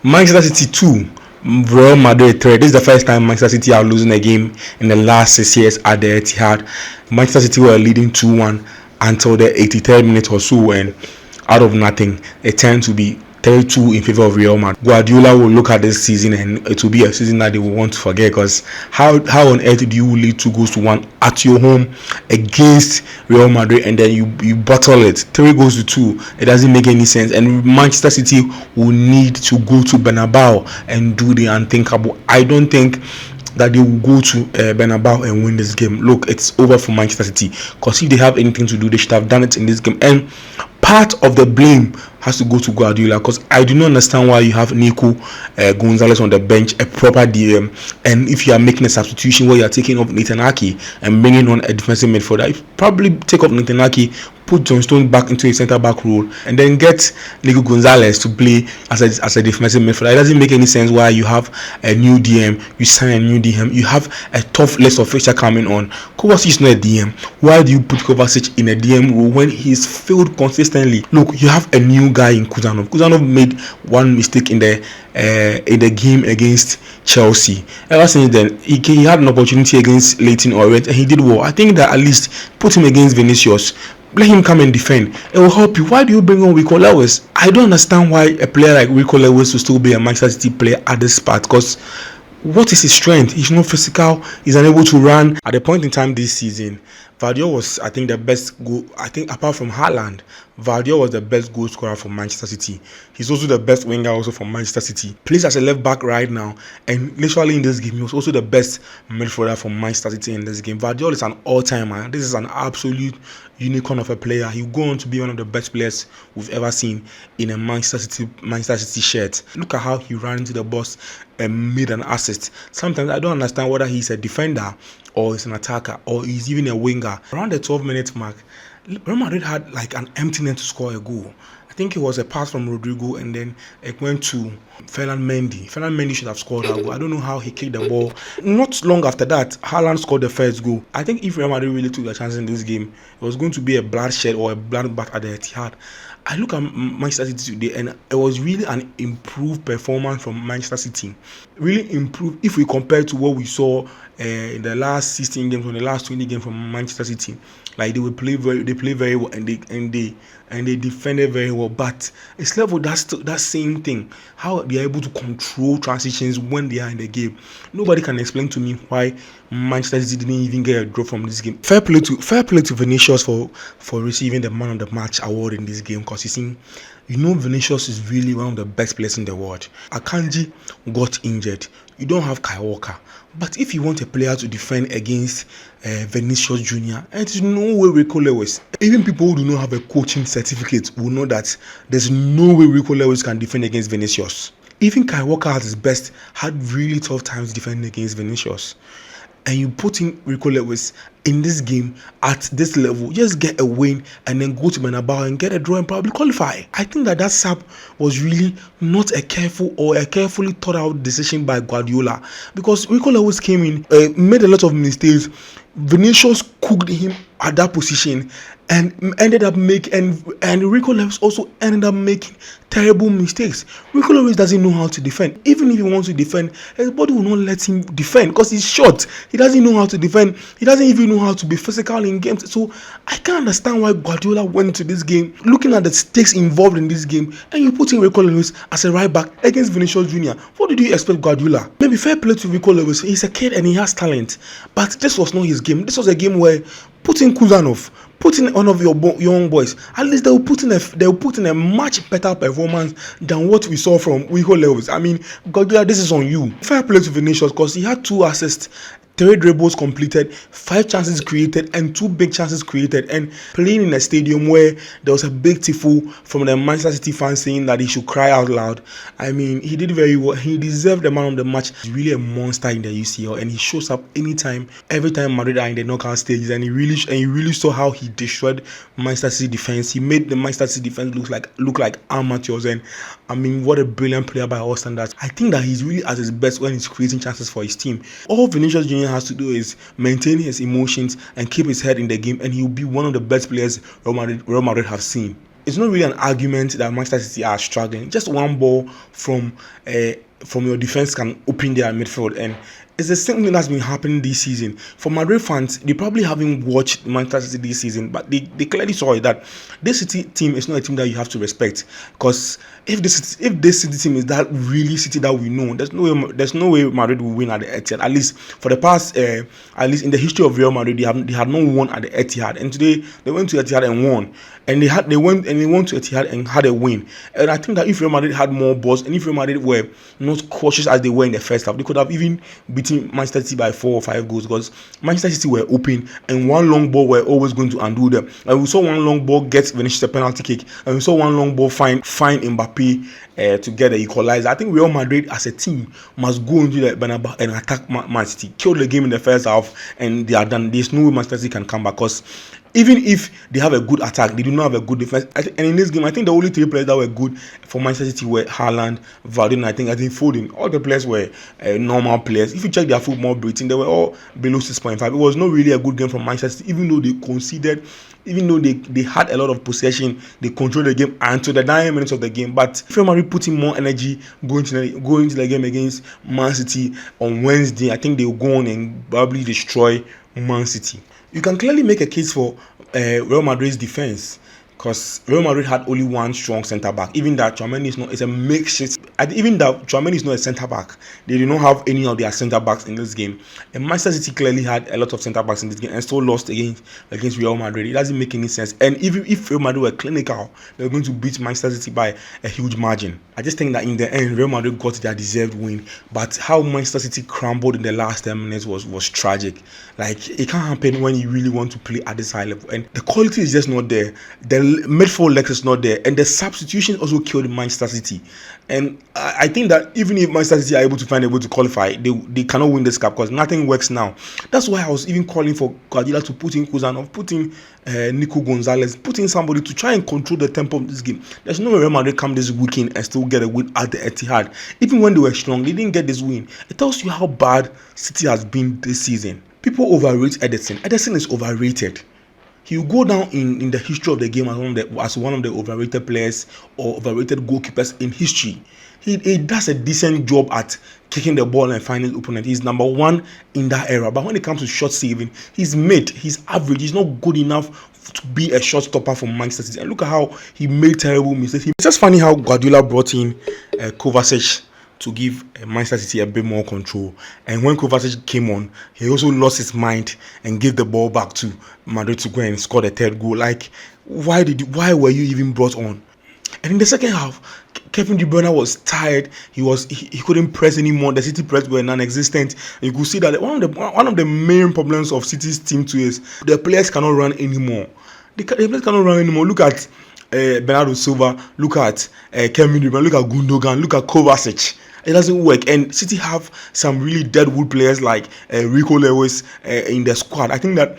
Manchester City 2, Real Madrid 3. This is the first time Manchester City are losing a game in the last 6 years at the Etihad. Manchester City were leading 2-1 until the 83rd minute or so, and out of nothing, it turned to be 3-2 in favor of Real Madrid. Guardiola will look at this season and it will be a season that they will want to forget, because how on earth do you lead 2-1 at your home against Real Madrid and then you bottle it 3-2? It doesn't make any sense, and Manchester City will need to go to Bernabeu and do the unthinkable. I don't think that they will go to Bernabeu and win this game. Look, it's over for Manchester City, because if they have anything to do, they should have done it in this game. And part of the blame has to go to Guardiola, because I do not understand why you have Nico Gonzalez on the bench, a proper DM, and if you are making a substitution where you are taking off Nathan Ake and bringing on a defensive midfielder, you probably take off Nathan Ake, put John Stone back into a centre back role, and then get Nico Gonzalez to play as a defensive midfielder. It doesn't make any sense why you have a new DM, you sign a new DM, you have a tough list of fixture coming on. Kovacic is not a DM. Why do you put Kovacic in a DM role when he's failed consistently? Look, you have a new guy in Kuzanov. Kuzanov made one mistake in the game against Chelsea. Ever since then, he had an opportunity against Leyton Orient and he did well. I think that at least put him against Vinicius. Let him come and defend. It will help you. Why do you bring on Rico Lewis? I don't understand why a player like Rico Lewis will still be a Manchester City player at this part, because what is his strength? He's not physical. He's unable to run. At the point in time this season, Vardiol was, I think, the best goal. I think apart from Haaland, Vardiol was the best goal scorer for Manchester City. He's also the best winger also for Manchester City. Plays as a left back right now, and literally in this game, he was also the best midfielder for Manchester City in this game. Vardiol is an all-timer. This is an absolute unicorn of a player. He'll go on to be one of the best players we've ever seen in a Manchester City shirt. Look at how he ran into the box and made an assist. Sometimes I don't understand whether he's a defender or he's an attacker or he's even a winger. Around the 12-minute mark, Real Madrid had like an empty net to score a goal. I think it was a pass from Rodrigo and then it went to Ferland Mendy. Ferland Mendy should have scored that goal. I don't know how he kicked the ball. Not long after that, Haaland scored the first goal. I think if Real Madrid really took the chance in this game, it was going to be a bloodshed or a bloodbath at the Etihad. I look at Manchester City today and it was really an improved performance from Manchester City. Really improved if we compare to what we saw in the last 16 games or the last 20 games from Manchester City. Like they play very well and they defended very well. But it's level that same thing. How they are able to control transitions when they are in the game. Nobody can explain to me why Manchester City didn't even get a draw from this game. Fair play to Vinicius for receiving the Man of the Match award in this game, because you know Vinicius is really one of the best players in the world. Akanji got injured. You don't have Kyle Walker. But if you want a player to defend against Vinicius Jr, and there's no way Rico Lewis, even people who do not have a coaching certificate will know that there's no way Rico Lewis can defend against Vinicius. Even Kyle Walker at his best had really tough times defending against Vinicius. And you put in Rico Lewis in this game at this level, just get a win and then go to Bernabeu and get a draw and probably qualify. I think that sub was really not a carefully thought out decision by Guardiola, because Rico Lewis came in, made a lot of mistakes. Vinicius cooked him at that position and ended up and Rico Lewis also ended up making terrible mistakes. Rico Lewis doesn't know how to defend. Even if he wants to defend, his body will not let him defend because he's short. He doesn't know how to defend. He doesn't even know how to be physical in games. So I can't understand why Guardiola went to this game looking at the stakes involved in this game, and you put in Rico Lewis as a right back against Vinicius Jr. What did you expect, Guardiola? Maybe fair play to Rico Lewis. He's a kid and he has talent, but this was not his game. This was a game where put in Kuzanov, put in one of your young boys. At least they'll put in a much better performance than what we saw from Rico Lewis. I mean, Guardiola, this is on you. Fair play to Vinicius, because he had 2 assists, 3 dribbles completed, 5 chances created, and 2 big chances created. And playing in a stadium where there was a big tifo from the Manchester City fans saying that he should cry out loud. I mean, he did very well. He deserved the man of the match. He's really a monster in the UCL, and he shows up every time Madrid are in the knockout stages. And he really saw how he destroyed Manchester City defense. He made the Manchester City defense look like amateurs. And I mean, what a brilliant player by all standards. I think that he's really at his best when he's creating chances for his team. All Vinicius Jr has to do is maintain his emotions and keep his head in the game, and he'll be one of the best players Real Madrid have seen. it's not really an argument that Manchester City are struggling. Just one ball from your defense can open their midfield, and it's the same thing that's been happening this season. For Madrid fans, they probably haven't watched Manchester City this season, but they clearly saw it that this City team is not a team that you have to respect. Because if this City team is that really City that we know, there's no way Madrid will win at the Etihad. At least for the past, at least in the history of Real Madrid, they had not won at the Etihad, and today they went to Etihad and won. And they went to Etihad and had a win. And I think that if Real Madrid had more balls, and if Real Madrid were not cautious as they were in the first half, they could have even beaten Manchester City by 4 or 5 goals, because Manchester City were open and one long ball were always going to undo them. And we saw one long ball get Vinicius a penalty kick, and we saw one long ball find Mbappe to get the equalizer. I think Real Madrid as a team must go into the Bernabeu and attack Man City, kill the game in the first half, and they are done. There's no way Manchester City can come back, because even if they have a good attack, they do not have a good defense. And in this game, I think the only 3 players that were good for Manchester City were Haaland, Vardy, and I think Foden. All the players were normal players. If you check their football rating, they were all below 6.5. It was not really a good game from Manchester City, even though they conceded, even though they had a lot of possession, they controlled the game until the 9 minutes of the game. But if Real Madrid put in more energy going to the game against Man City on Wednesday, I think they will go on and probably destroy Man City. You can clearly make a case for Real Madrid's defense, because Real Madrid had only one strong centre back. Even that Tchouaméni is not, it's a makeshift. Even that Tchouaméni is not a centre back. They do not have any of their centre backs in this game. And Manchester City clearly had a lot of centre backs in this game and still lost against Real Madrid. It doesn't make any sense. And even if Real Madrid were clinical, they were going to beat Manchester City by a huge margin. I just think that in the end, Real Madrid got their deserved win. But how Manchester City crumbled in the last 10 minutes was tragic. Like, it can't happen when you really want to play at this high level. And the quality is just not there. The midfield legs is not there. And the substitution also killed Manchester City. And I think that even if Manchester City are able to find a way to qualify, they cannot win this cup, because nothing works now. That's why I was even calling for Guardiola to put in Kuzanov, put in Nico Gonzalez, put in somebody to try and control the tempo of this game. There's no way Real Madrid come this weekend and still get a win at the Etihad. Even when they were strong, they didn't get this win. It tells you how bad City has been this season. People overrate Ederson. Ederson is overrated. He will go down in the history of the game as one of the overrated players or overrated goalkeepers in history. He does a decent job at kicking the ball and finding the opponent. He's number 1 in that era. But when it comes to shot saving, he's average. He's not good enough to be a shot stopper for Manchester City. And look at how he made terrible mistakes. It's just funny how Guardiola brought in Kovacic to give Manchester City a bit more control. And when Kovacic came on, he also lost his mind and gave the ball back to Madrid to go and score the 3rd goal. Like, why were you even brought on? And in the second half, Kevin De Bruyne was tired. He couldn't press anymore. The City press were non-existent. And you could see that one of the main problems of City's team too is the players cannot run anymore. The players cannot run anymore. Look at Bernardo Silva. Look at Kevin De Bruyne. Look at Gundogan. Look at Kovacic. It doesn't work. And City have some really deadwood players like Rico Lewis in the squad. I think that